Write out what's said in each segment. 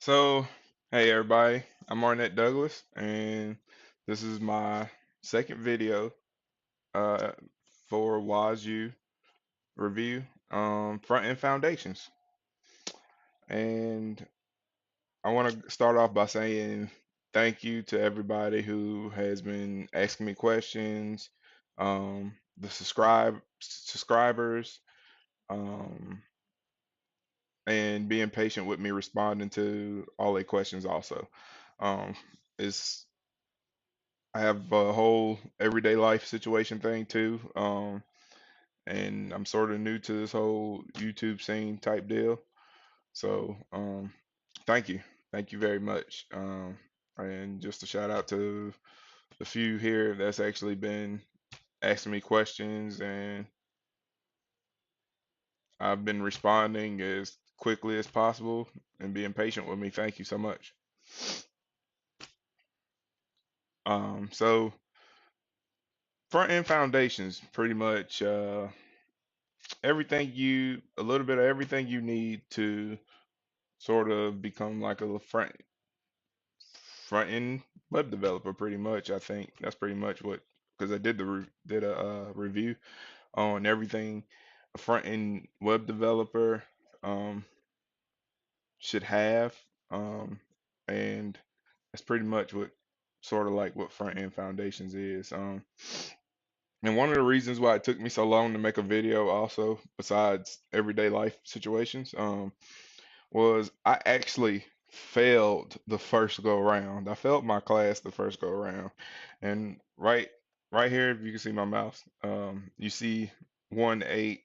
So, hey everybody, I'm Arnett Douglas, and this is my second video uh, for WOZ review, front end foundations. And I want to start off by saying thank you to everybody who has been asking me questions, the subscribers, um, and being patient with me responding to all their questions also. Um, it's I have a whole everyday life situation thing too. And I'm sort of new to this whole YouTube scene type deal. So, thank you. Thank you very much. And just a shout out to the few here that's actually been asking me questions, and I've been responding as quickly as possible and being patient with me. Thank you so much. So front end foundations, pretty much, a little bit of everything you need to sort of become like a front end web developer. Pretty much, I think that's pretty much what, because I did did a review on everything a front end web developer um, should have, um, and that's pretty much what sort of like what front end foundations is. And one of the reasons why it took me so long to make a video, also besides everyday life situations, was I actually failed the first go around. I failed my class the first go around, and right here, if you can see my mouse, you see 1/8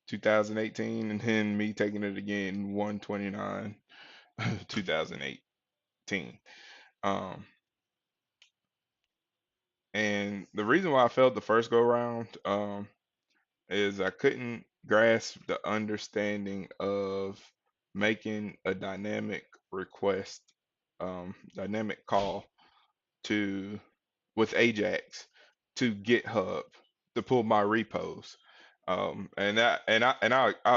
2018, and then me taking it again 1/29 2018. Um, and the reason why I failed the first go around, is I couldn't grasp the understanding of making a request, dynamic call to with Ajax to GitHub to pull my repos. I'll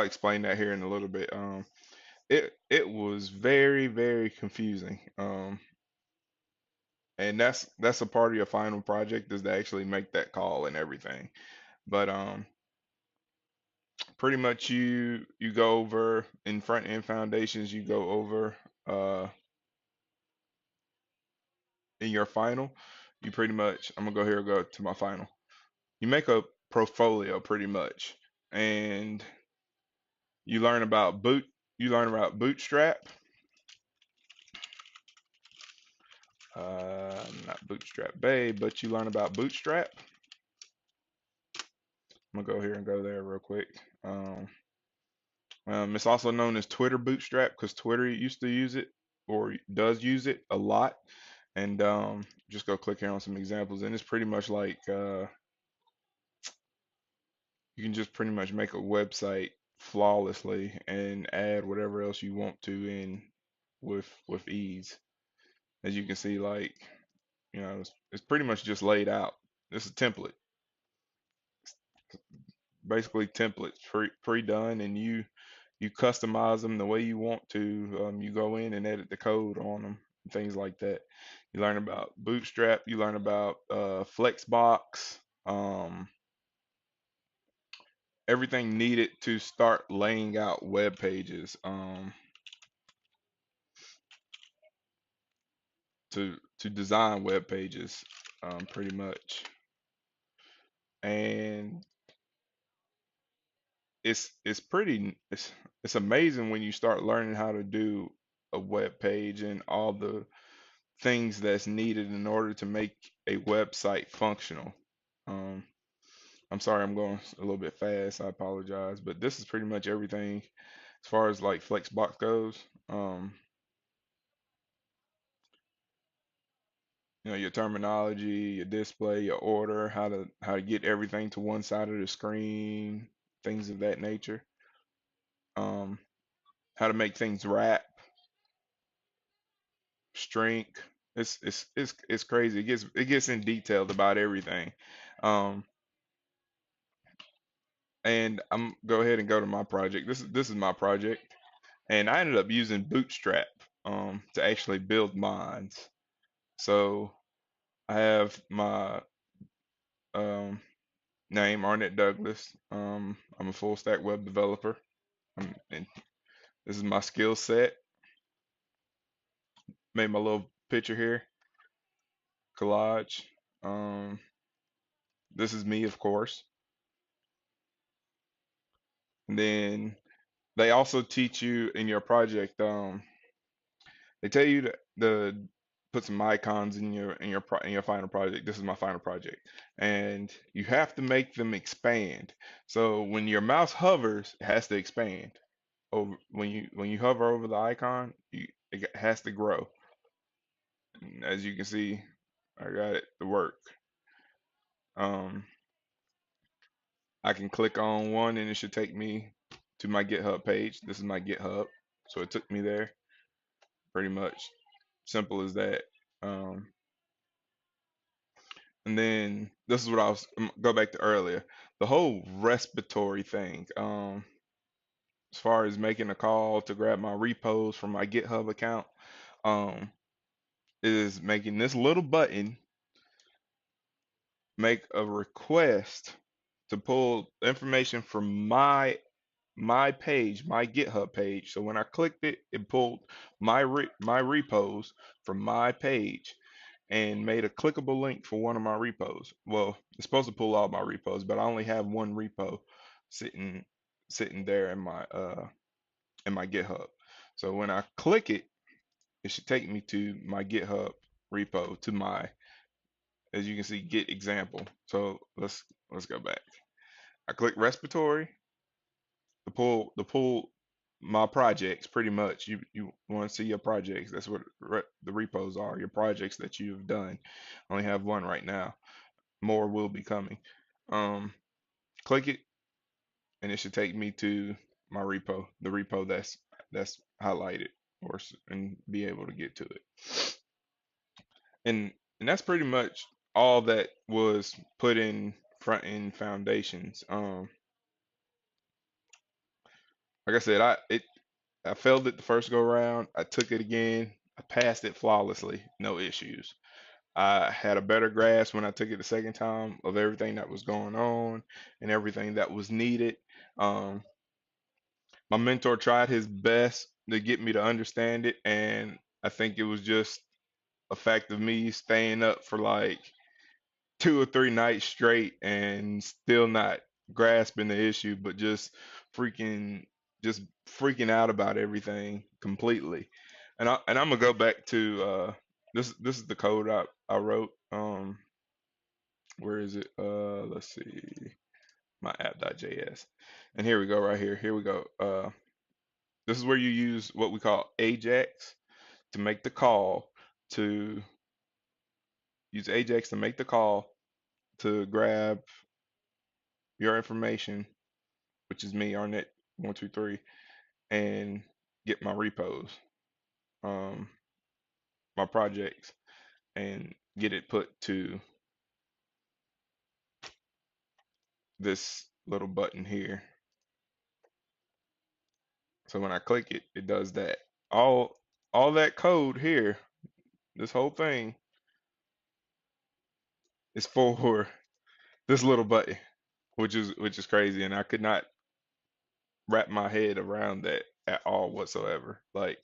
explain that here in a little bit. It was very confusing. And that's a part of your final project, is to actually make that call and everything. But pretty much you go over in front end foundations, you go over uh in your final, you pretty much, I'm gonna go here and go to my final, you make a portfolio pretty much, and you learn about bootstrap, not bootstrap bay, but you learn about bootstrap. I'm gonna go here and go there real quick. um, it's also known as Twitter bootstrap, because Twitter used to use it, or does use it a lot. And just go click here on some examples, and it's pretty much like, you can just pretty much make a website flawlessly and add whatever else you want to in with ease. As you can see, like, it's pretty much just laid out. It's a template, basically templates pre-done, and you customize them the way you want to. You go in and edit the code on them, things like that. You learn about Bootstrap. You learn about Flexbox. Everything needed to start laying out web pages, to design web pages, pretty much. And it's amazing when you start learning how to do a web page and all the things that's needed in order to make a website functional. Um, I'm sorry, I'm going a little bit fast. I apologize, but this is pretty much everything as far as like Flexbox goes. Um, your terminology, your display, your order, how to get everything to one side of the screen, things of that nature. Um, how to make things wrap, shrink. It's crazy. It gets in detailed about everything. Um, and I'm go ahead and go to my project. This is my project, and I ended up using Bootstrap. to actually build mines. So I have my um, name Arnett Douglas. I'm a full stack web developer. And this is my skill set. Made my little picture here, collage. Um, this is me, of course. And then they also teach you in your project. They tell you to put some icons in your final project. This is my final project, and you have to make them expand. So when your mouse hovers, it has to expand. Over when you hover over the icon, it has to grow. And as you can see, I got it to work. Um, I can click on one, and it should take me to my GitHub page. This is my GitHub, so it took me there. Pretty much simple as that. Um, And then this is what go back to earlier. The whole respiratory thing. As far as making a call to grab my repos from my GitHub account, um, is making this little button make a request to pull information from my page, my GitHub page. So when I clicked it, it pulled my repos from my page and made a clickable link for one of my repos. Well, it's supposed to pull all my repos, but I only have one repo sitting sitting there in my GitHub. So when I click it, it should take me to my GitHub repo to my, as you can see, Git example. So let's go back. I click respiratory to pull my projects. Pretty much, you want to see your projects. That's what the repos are. Your projects that you've done. I only have one right now. More will be coming. Um, Click it, and it should take me to my repo, the repo that's highlighted, and be able to get to it. And that's pretty much all that was put in front end foundations. Like I said, I failed it the first go around. I took it again. I passed it flawlessly, no issues. I had a better grasp when I took it the second time of everything that was going on and everything that was needed. Um, my mentor tried his best to get me to understand it, and I think it was just a fact of me staying up for like 2 or 3 nights straight and still not grasping the issue, but freaking just freaking out about everything completely. And I'm gonna go back to this is the code I wrote. Where is it? Let's see, my app.js, and here we go right here. Here we go. This is where you use what we call Ajax to make the call to use Ajax to make the call to grab your information, which is me, Arnett123, and get my repos, um, my projects, and get it put to this little button here. So when I click it, it does that. All that code here, this whole thing is for this little button, which is crazy, and I could not wrap my head around that at all whatsoever. Like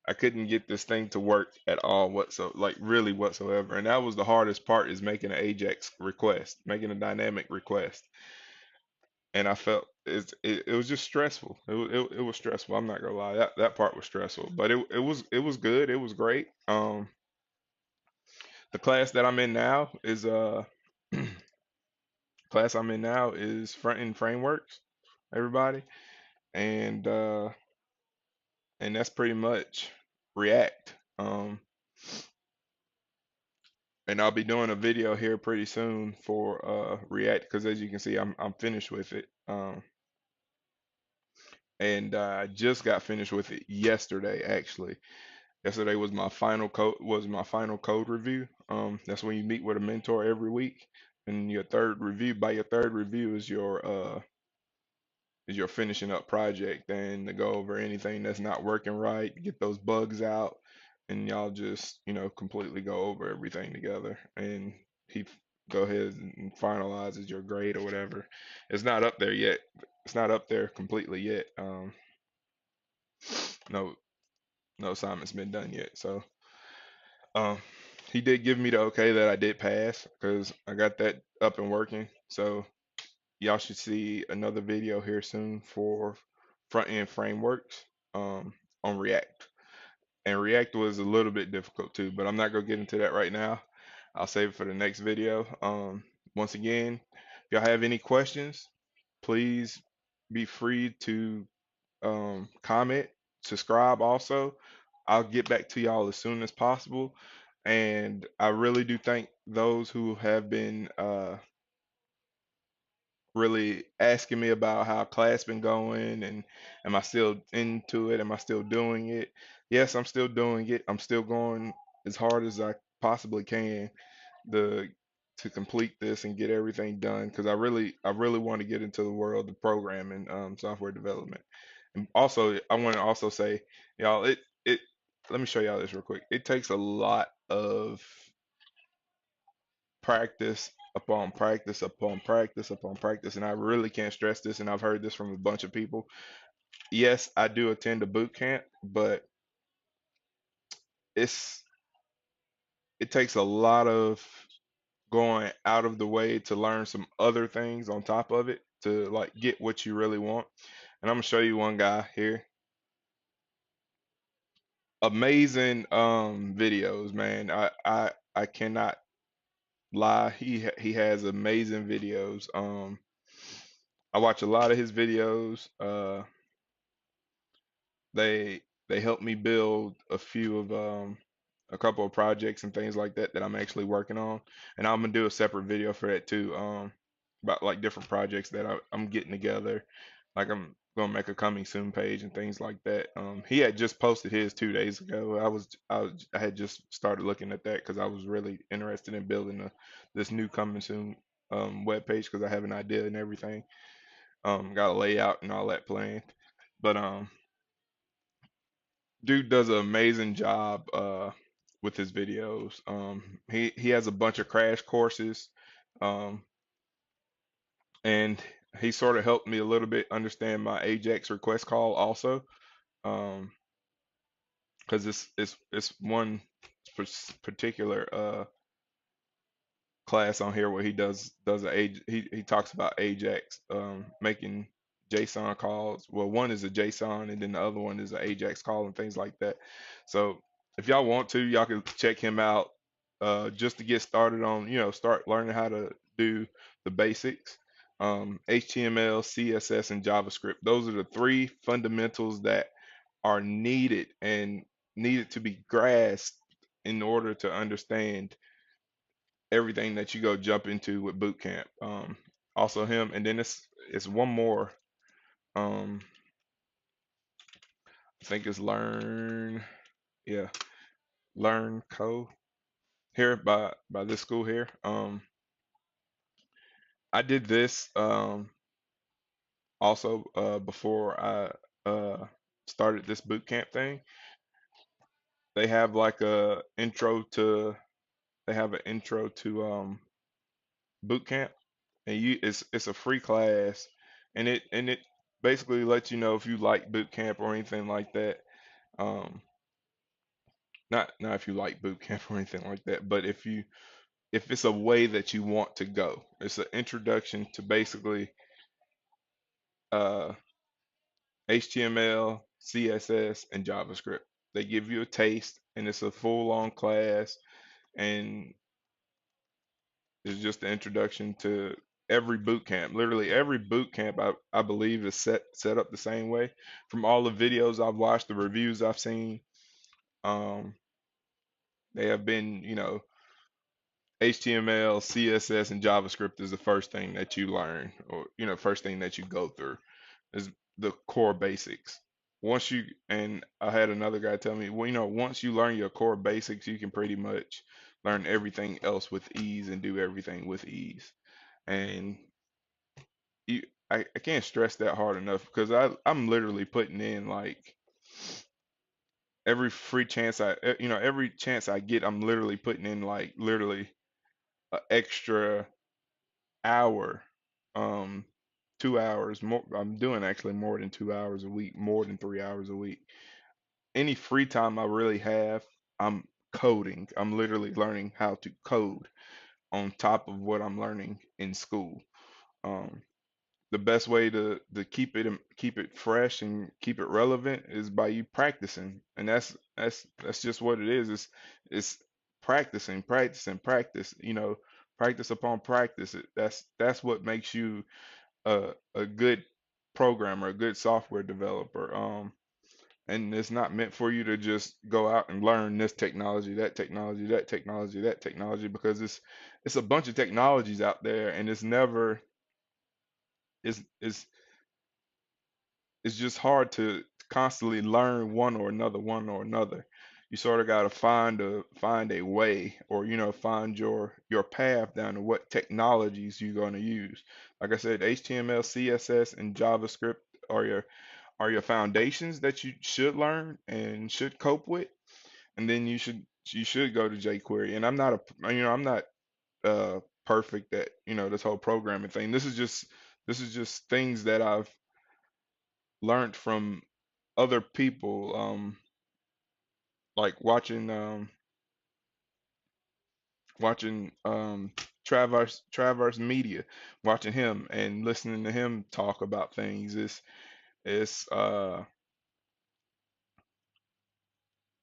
I couldn't get this thing to work at all whatsoever, like really whatsoever. And that was the hardest part is making an Ajax request, making a dynamic request. And I felt it was just stressful. It was stressful. I'm not gonna lie. That part was stressful, but it was good. It was great. The class that I'm in now is class I'm in now is front end frameworks. Everybody, and uh, and that's pretty much React. And I'll be doing a video here pretty soon for React because as you can see, I'm finished with it. And I just got finished with it yesterday, actually. Yesterday was my final code review. That's when you meet with a mentor every week, and your third review. By your third review is is your finishing up project and to go over anything that's not working right, get those bugs out, and y'all just, completely go over everything together. And he go ahead and finalizes your grade or whatever. It's not up there yet. It's not up there completely yet. No, no assignment's been done yet. So, um, he did give me the okay that I did pass because I got that up and working. So y'all should see another video here soon for front end frameworks on React. And React was a little bit difficult too, but I'm not gonna get into that right now. I'll save it for the next video. Once again, if y'all have any questions, please be free to comment, subscribe also. I'll get back to y'all as soon as possible. And I really do thank those who have been really asking me about how class been going and am I still into it? Am I still doing it? Yes, I'm still doing it. I'm still going as hard as I possibly can to to complete this and get everything done because I really want to get into the world of programming, software development. And also, I want to also say, y'all, it let me show y'all this real quick. It takes a lot of practice upon practice upon practice upon practice, and I really can't stress this, and I've heard this from a bunch of people. Yes, I do attend a boot camp, but it's it takes a lot of going out of the way to learn some other things on top of it to like get what you really want. And I'm gonna show you one guy here. Amazing videos, man. I cannot lie. He has amazing videos. I watch a lot of his videos. They they helped me build a couple of projects and things like that that I'm actually working on, and I'm gonna do a separate video for that too, about like different projects that I'm getting together. Like I'm gonna make a coming soon page and things like that. He had just posted his 2 days ago. I had just started looking at that because I was really interested in building this new coming soon web page because I have an idea and everything. Got a layout and all that planned, but dude does an amazing job with his videos. He has a bunch of crash courses, um, and he sort of helped me a little bit understand my Ajax request call also, because it's one particular class on here where he does he talks about Ajax making JSON calls. Well, one is a JSON and then the other one is an Ajax call and things like that. So if y'all want to, y'all can check him out just to get started on, start learning how to do the basics. HTML, CSS, and JavaScript. Those are the three fundamentals that are needed and needed to be grasped in order to understand everything that you go jump into with boot camp. Also him, and then it's one more. Um, I think it's yeah, Learn Co. here by this school here. I did this also before I started this boot camp thing. They have like a intro to they have an intro to boot camp, and it's a free class, and it basically lets you know if you like boot camp or anything like that. Um, not if you like boot camp or anything like that, but if it's a way that you want to go, it's an introduction to basically uh, HTML, CSS, and JavaScript. They give you a taste, and it's a full-on class, and it's just the introduction to every boot camp. Literally every boot camp I believe is set up the same way. From all the videos I've watched, the reviews I've seen, um, they have been, HTML, CSS, and JavaScript is the first thing that you learn, or first thing that you go through is the core basics. Once you and I had another guy tell me, well, once you learn your core basics, you can pretty much learn everything else with ease and do everything with ease. And I can't stress that hard enough because I'm literally putting in like every free chance every chance I get, I'm literally putting in like literally an extra hour, um, 2 hours more. I'm doing actually more than 2 hours a week, more than 3 hours a week. Any free time I really have, I'm coding. I'm literally learning how to code on top of what I'm learning in school. Um, the best way to keep it fresh and keep it relevant is by you practicing, and that's just what it is. It's practicing, practicing, practice. Practice upon practice. That's what makes you a good programmer, a good software developer. And it's not meant for you to just go out and learn this technology, that technology, that technology, that technology, because it's a bunch of technologies out there, and it's it's just hard to constantly learn one or another. You sort of got to find a way, or find your path down to what technologies you're going to use. Like I said, HTML, CSS, and JavaScript are your foundations that you should learn and should cope with, and then you should go to jQuery. And I'm not perfect at this whole programming thing. This is just things that I've learned from other people, like watching Traverse Media, watching him and listening to him talk about things. It's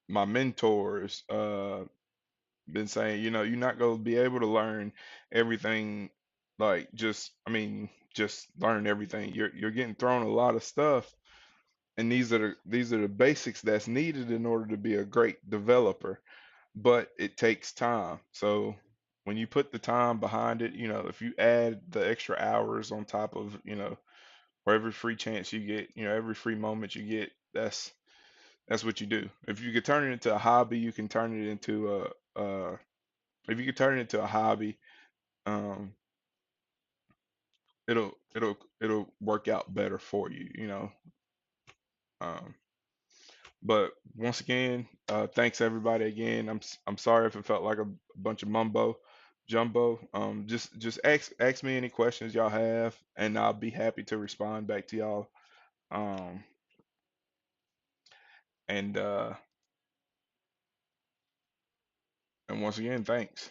my mentors been saying, you're not gonna be able to learn everything, like just learn everything. You're getting thrown a lot of stuff, and these are the basics that's needed in order to be a great developer, but it takes time. So when you put the time behind it, if you add the extra hours on top of, for every free chance you get, every free moment you get, that's what you do. If you could turn it into a hobby, you can turn it into if you could turn it into a hobby, um, it'll work out better for you. Um, But once again, thanks everybody again. I'm sorry if it felt like a bunch of mumbo jumbo. Just ask me any questions y'all have, and I'll be happy to respond back to y'all. Um, and uh, and once again, thanks.